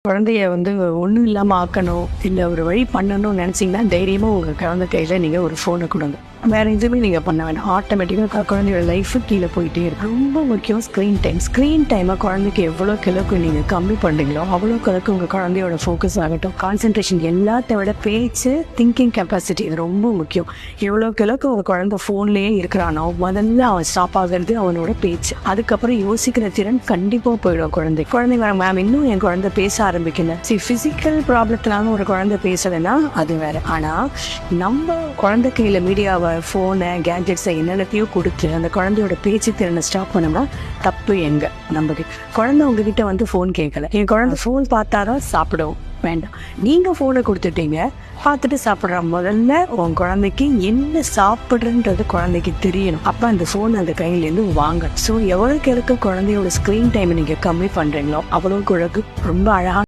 குழந்தைய ஒண்ணும் இல்லாம ஆக்கணும், இல்ல ஒரு வழி பண்ணணும்னு நினைச்சீங்கன்னா, தைரியமா உங்க குழந்தை கையில நீங்க ஒரு ஃபோன குடுங்க. வேற எதுவுமே நீங்க பண்ண வேண்டாம். ஆட்டோமேட்டிக்கா குழந்தையோட லைஃப் கீழ போயிட்டே இருக்கும். ரொம்ப முக்கியம் ஸ்க்ரீன் டைம். ஸ்க்ரீன் டைம குழந்தைக்கு எவ்வளோக்கு அளவுக்கு நீங்க கம்மி பண்றீங்களோ, அவ்வளோக்கு அளவுக்கு உங்க குழந்தையோட ஃபோக்கஸ் ஆகட்டும், கான்சன்ட்ரேஷன் எல்லாத்த விட பேச்சு, திங்கிங் கெப்பாசிட்டி இது ரொம்ப முக்கியம். எவ்வளோக்கு அளவுக்கு உங்க குழந்தை ஃபோன்லயே இருக்கிறானோ, முதல்ல அவன் ஸ்டாப் ஆகுறது அவனோட பேச்சு. அதுக்கப்புறம் யோசிக்கிற திறன் கண்டிப்பா போயிடும் குழந்தை. குழந்தைங்க மேம் இன்னும் என் குழந்தை பேச ஆரம்பிக்கல. பிசிக்கல் ப்ராப்ளத்தினால ஒரு குழந்தை பேசலைன்னா அது வேற. ஆனா நம்ம குழந்தை கையில மீடியாவை, போனை, கேட்ஜெட்ஸை என்னென்னத்தையும் கொடுத்து அந்த குழந்தையோட பேச்சு திறனை ஸ்டாப் பண்ணோம்னா தப்பு எங்க? நம்ம குழந்தை உங்ககிட்ட போன் கேட்கல, என் குழந்தை போன் பார்த்தாதான் சாப்பிடும் வேண்டாம். நீங்க போனை கொடுத்துட்டீங்க, பார்த்துட்டு சாப்பிட்ற. முதல்ல உன் குழந்தைக்கு என்ன சாப்பிடுறன்றது குழந்தைக்கு தெரியணும். அப்ப அந்த போன் அந்த கையிலேருந்து வாங்க. ஸோ எவ்வளவுக்கு குழந்தையோட ஸ்கிரீன் டைம் நீங்க கம்மி பண்றீங்களோ அவ்வளவுக்கு ரொம்ப அழகா